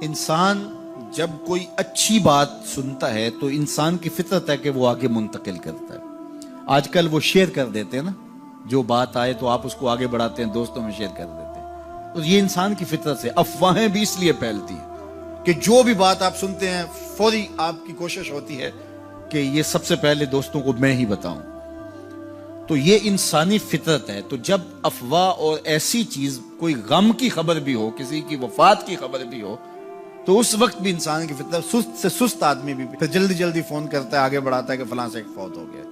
انسان جب کوئی اچھی بات سنتا ہے تو انسان کی فطرت ہے کہ وہ آگے منتقل کرتا ہے. آج کل وہ شیئر کر دیتے ہیں نا، جو بات آئے تو آپ اس کو آگے بڑھاتے ہیں، دوستوں میں شیئر کر دیتے ہیں. تو یہ انسان کی فطرت سے افواہیں بھی اس لیے پھیلتی ہیں کہ جو بھی بات آپ سنتے ہیں فوری آپ کی کوشش ہوتی ہے کہ یہ سب سے پہلے دوستوں کو میں ہی بتاؤں. تو یہ انسانی فطرت ہے. تو جب افواہ اور ایسی چیز، کوئی غم کی خبر بھی ہو، کسی کی وفات کی خبر بھی ہو، تو اس وقت بھی انسان کی فطرت، سست سے سست آدمی بھی پھر جلدی جلدی فون کرتا ہے، آگے بڑھاتا ہے کہ فلاں سے فوت ہو گیا.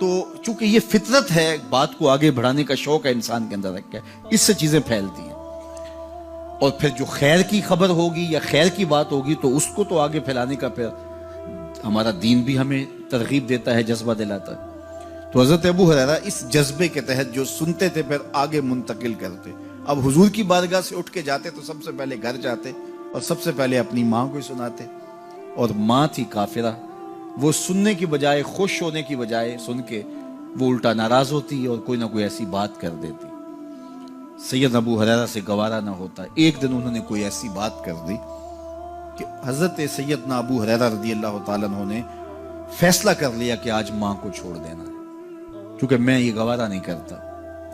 تو چونکہ یہ فطرت ہے، بات کو آگے بڑھانے کا شوق ہے انسان کے اندر رکھا ہے، اس سے چیزیں پھیلتی ہیں. اور پھر جو خیر کی خبر ہوگی یا خیر کی بات ہوگی تو اس کو تو آگے پھیلانے کا پھر ہمارا دین بھی ہمیں ترغیب دیتا ہے، جذبہ دلاتا ہے. تو حضرت ابو ہریرہ اس جذبے کے تحت جو سنتے تھے پھر آگے منتقل کرتے. اب حضور کی بارگاہ سے اٹھ کے جاتے تو سب سے پہلے گھر جاتے اور سب سے پہلے اپنی ماں کو سناتے. اور ماں تھی کافرہ، وہ سننے کی بجائے، خوش ہونے کی بجائے سن کے وہ الٹا ناراض ہوتی اور کوئی نہ کوئی ایسی بات کر دیتی. سید ابو ہریرہ سے گوارا نہ ہوتا. ایک دن انہوں نے کوئی ایسی بات کر دی کہ حضرت سیدنا ابو ہریرہ رضی اللہ تعالیٰ عنہ نے فیصلہ کر لیا کہ آج ماں کو چھوڑ دینا ہے، کیونکہ میں یہ گوارا نہیں کرتا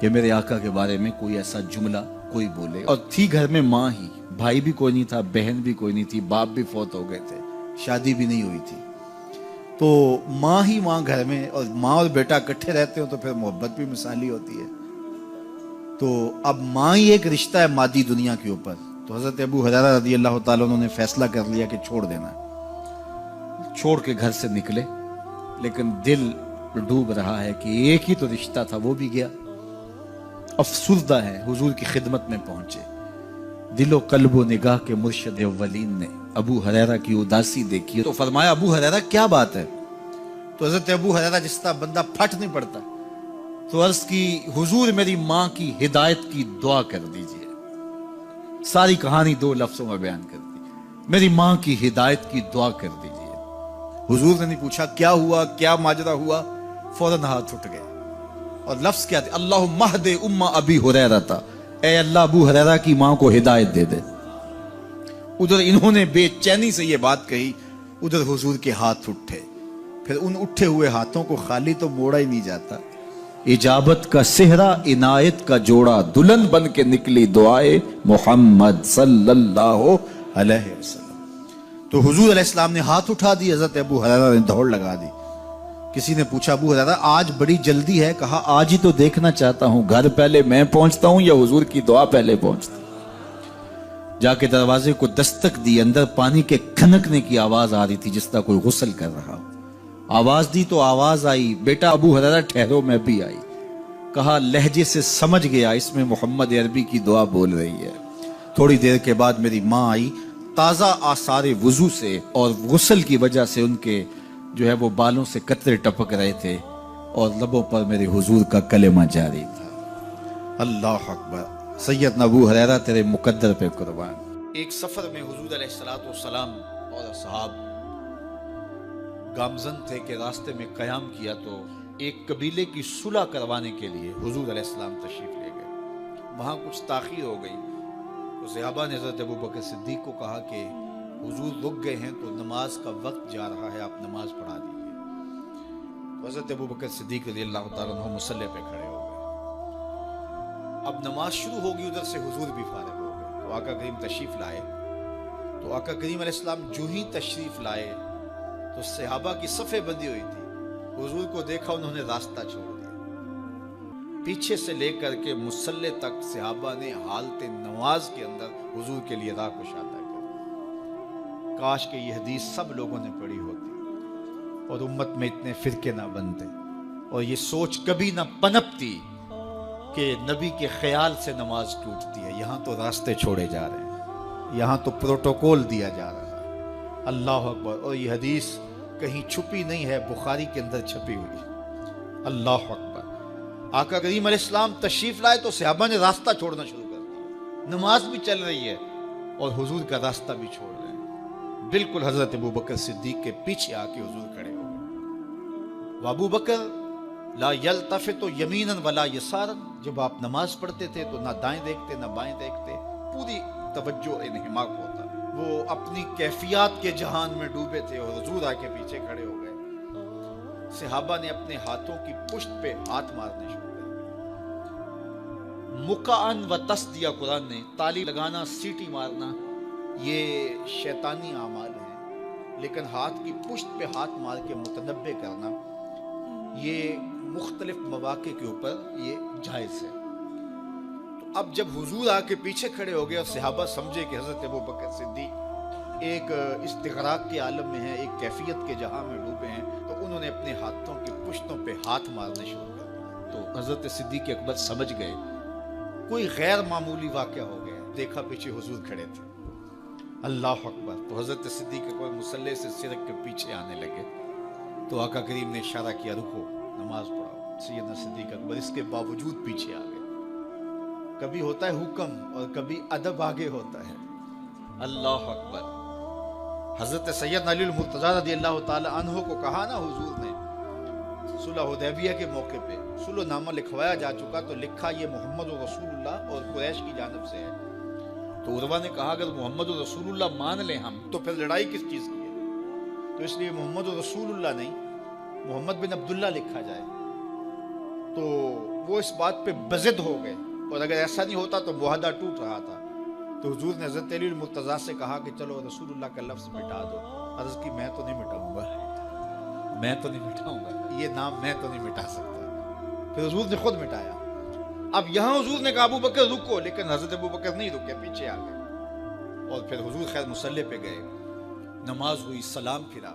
کہ میرے آقا کے بارے میں کوئی ایسا جملہ کوئی بولے. اور تھی گھر میں ماں ہی، بھائی بھی کوئی نہیں تھا، بہن بھی کوئی نہیں تھی، باپ بھی فوت ہو گئے تھے، شادی بھی نہیں ہوئی تھی. تو ماں ہی ماں گھر میں، اور ماں اور بیٹا اکٹھے رہتے ہو تو پھر محبت بھی مثالی ہوتی ہے. تو اب ماں ہی ایک رشتہ ہے مادی دنیا کے اوپر. تو حضرت ابو ہریرہ رضی اللہ تعالیٰ عنہ نے فیصلہ کر لیا کہ چھوڑ دینا. چھوڑ کے گھر سے نکلے، لیکن دل ڈوب رہا ہے کہ ایک ہی تو رشتہ تھا، وہ بھی گیا. افسردہ ہے، حضور کی خدمت میں پہنچے. دل و قلب و نگاہ کے مرشد اولین نے ابو ہریرہ کی اداسی دیکھی تو فرمایا ابو ہریرہ کیا بات ہے؟ تو حضرت ابو ہریرہ جس طرح بندہ پھٹ نہیں پڑتا تو عرض کی حضور میری ماں کی ہدایت کی دعا کر دیجئے. ساری کہانی 2 لفظوں میں بیان کر دی، میری ماں کی ہدایت کی دعا کر دیجئے. حضور نے نہیں پوچھا کیا ہوا، کیا ماجرا ہوا، فوراً ہاتھ اٹھ گئے. اور لفظ کیا تھے؟ اللہم اہد ام ابی ہریرہ تھا، اے اللہ ابو ہریرہ کی ماں کو ہدایت دے دے. ادھر انہوں نے بے چینی سے یہ بات کہی، ادھر حضور کے ہاتھ اٹھے. پھر ان اٹھے ہوئے ہاتھوں کو خالی تو موڑا ہی نہیں جاتا. اجابت کا صحرا، عنایت کا جوڑا، دلہن بن کے نکلی دعائے محمد صلی اللہ علیہ وسلم. تو حضور علیہ السلام نے ہاتھ اٹھا دی، حضرت ابو ہریرہ نے دوڑ لگا دی. کسی نے پوچھا ابو ہریرہ آج بڑی جلدی ہے؟ کہا آج ہی تو دیکھنا چاہتا ہوں، گھر پہلے میں پہنچتا ہوں یا حضور کی دعا پہلے پہنچتی. جا کے دروازے کو دستک دی، اندر پانی کے کھنکنے کی آواز آ رہی تھی جس طرح کوئی غسل کر رہا ہو. آواز دی تو آواز آئی، بیٹا ابو ہریرہ ٹھہرو، میں بھی آئی. کہا لہجے سے سمجھ گیا اس میں محمد عربی کی دعا بول رہی ہے. تھوڑی دیر کے بعد میری ماں آئی، تازہ آثار وضو سے اور غسل کی وجہ سے ان کے جو ہے وہ بالوں سے قطرے ٹپک رہے تھے اور لبوں پر میرے حضور کا کلمہ جاری تھا. اللہ اکبر. سیدنا ابو ہریرہ تیرے مقدر پہ قربان. ایک سفر میں حضور علیہ السلام اور اصحاب گامزن تھے کہ راستے میں قیام کیا تو ایک قبیلے کی صلح کروانے کے لیے حضور علیہ السلام تشریف لے گئے. وہاں کچھ تاخیر ہو گئی تو صحابہ نے حضرت ابوبکر صدیق کو کہا کہ حضور رک گئے ہیں تو نماز کا وقت جا رہا ہے، آپ نماز پڑھا دیجیے. تو حضرت ابوبکر صدیق رضی اللہ تعالیٰ عنہ مصلی پہ کھڑے ہو گئے. اب نماز شروع ہوگی، ادھر سے حضور بھی فارغ ہو گئے. تو آقا کریم تشریف لائے. تو آقا کریم علیہ السلام جو ہی تشریف لائے تو صحابہ کی صفیں بندی ہوئی تھی. حضور کو دیکھا، انہوں نے راستہ چھوڑ دیا. پیچھے سے لے کر کے مصلی تک صحابہ نے حالت نماز کے اندر حضور کے لیے راہ کشادہ کر. کاش کہ یہ حدیث سب لوگوں نے پڑھی ہوتی اور امت میں اتنے فرقے نہ بنتے اور یہ سوچ کبھی نہ پنپتی کہ نبی کے خیال سے نماز ٹوٹتی ہے. یہاں تو راستے چھوڑے جا رہے ہیں، یہاں تو پروٹوکول دیا جا رہا ہے. اللہ اکبر. اور یہ حدیث کہیں چھپی نہیں ہے، بخاری کے اندر چھپی ہوئی. اللہ اکبر. آقا کریم علیہ السلام تشریف لائے تو صحابہ نے راستہ چھوڑنا شروع کر دیا. نماز بھی چل رہی ہے اور حضور کا راستہ بھی چھوڑ رہے ہیں. بالکل حضرت ابوبکر صدیق کے پیچھے آ کے حضور کھڑے ہو گئے. وابو بکر لا یلتفت یمینا ولا یسارا. جب آپ نماز پڑھتے تھے تو نہ دائیں دیکھتے نہ بائیں دیکھتے، پوری توجہ انہماک ہوتا. وہ اپنی کیفیات کے جہان میں ڈوبے تھے اور حضور آ کے پیچھے کھڑے ہو گئے. صحابہ نے اپنے ہاتھوں کی پشت پہ ہاتھ مارنے شروع کر دیے. مکعن و تصدیہ قرآن نے تالی لگانا، سیٹی مارنا، یہ شیطانی اعمال ہیں، لیکن ہاتھ کی پشت پہ ہاتھ مار کے متنبع کرنا یہ مختلف مواقع کے اوپر یہ جائز ہے. تو اب جب حضور آ کے پیچھے کھڑے ہو گئے اور صحابہ سمجھے کہ حضرت ابوبکر صدیق ایک استغراق کے عالم میں ہیں، ایک کیفیت کے جہاں میں ڈوبے ہیں، تو انہوں نے اپنے ہاتھوں کی پشتوں پہ ہاتھ مارنے شروع کر دیے. تو حضرت صدیق اکبر سمجھ گئے کوئی غیر معمولی واقعہ ہو گیا. دیکھا پیچھے حضور کھڑے تھے. اللہ اکبر. تو حضرت صدیق اکبر مصلی سے سرک کے پیچھے آنے لگے. تو آقا کریم نے اشارہ کیا رکو، نماز پڑھاؤ. سیدنا صدیق اکبر اس کے باوجود پیچھے آ گئے. کبھی ہوتا ہے حکم اور کبھی ادب آگے ہوتا ہے. اللہ اکبر. حضرت سیدنا علی المرتضیٰ رضی اللہ تعالی عنہ کو کہا نا حضور نے صلح حدیبیہ کے موقع پہ صلح نامہ لکھوایا جا چکا، تو لکھا یہ محمد رسول اللہ اور قریش کی جانب سے ہے. تو عروہ نے کہا اگر محمد رسول اللہ مان لیں ہم تو پھر لڑائی کس چیز کی ہے؟ تو اس لیے محمد رسول اللہ نہیں، محمد بن عبداللہ لکھا جائے. تو وہ اس بات پہ بضد ہو گئے، اور اگر ایسا نہیں ہوتا تو معاہدہ ٹوٹ رہا تھا. تو حضور نے حضرت علی المرتضیٰ سے کہا کہ چلو رسول اللہ کا لفظ مٹا دو. عرض کی میں تو نہیں مٹاؤں گا، میں تو نہیں مٹاؤں گا، یہ نام میں تو نہیں مٹا سکتا. پھر حضور نے خود مٹایا. اب یہاں حضور نے کہا ابو بکر رکو، لیکن حضرت ابو بکر نہیں رکے، پیچھے آ گئے. اور پھر حضور خیر مصلی پہ گئے، نماز ہوئی، سلام پھرا.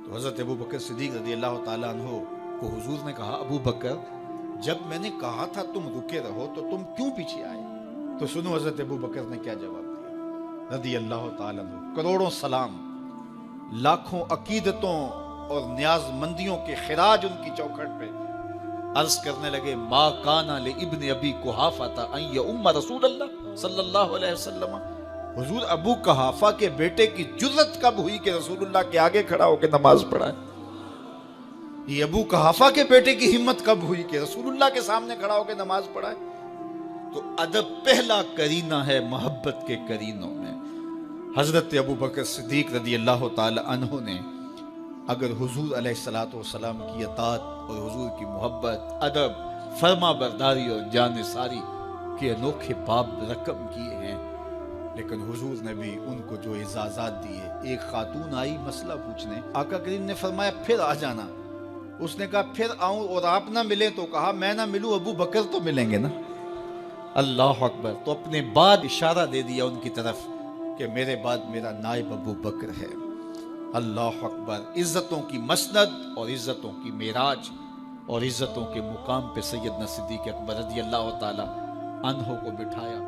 تو حضرت ابو بکر صدیق رضی اللہ تعالیٰ عنہ کو حضور نے کہا ابو بکر جب میں نے کہا تھا تم رکے رہو تو تم کیوں پیچھے آئے؟ تو سنو حضرت ابو بکر نے کیا جواب دیا رضی اللہ تعالیٰ عنہ. کروڑوں سلام، لاکھوں عقیدتوں اور نیاز مندیوں کے خراج ان کی چوکھٹ پہ عرض کرنے لگے ما کانا لابن ابی قحافہ ان یؤم رسول اللہ صلی اللہ علیہ وسلم. حضور ابو قحافہ کے بیٹے کی جرت کب ہوئی کہ رسول اللہ کے آگے کھڑا ہو کے نماز پڑھائے؟ یہ ابو قحافہ کے بیٹے کی ہمت کب ہوئی کہ رسول اللہ کے سامنے کھڑا ہو کے نماز پڑھائے؟ تو ادب پہلا کرینہ ہے محبت کے کرینوں میں. حضرت ابو بکر صدیق رضی اللہ تعالی عنہ نے اگر حضور علیہ الصلوۃ والسلام کی اطاعت اور حضور کی محبت، ادب، فرما برداری اور جانثاری کے انوکھے باب رقم کیے ہیں، لیکن حضور نے بھی ان کو جو اعزازات دیے. ایک خاتون آئی مسئلہ پوچھنے، آقا کریم نے فرمایا پھر آ جانا. اس نے کہا پھر آؤں اور آپ نہ ملیں؟ تو کہا میں نہ ملوں ابو بکر تو ملیں گے نا. اللہ اکبر. تو اپنے بعد اشارہ دے دیا ان کی طرف کہ میرے بعد میرا نائب ابو بکر ہے. اللہ اکبر. عزتوں کی مسند اور عزتوں کی معراج اور عزتوں کے مقام پہ سیدنا صدیق اکبر رضی اللہ تعالی عنہ کو بٹھایا.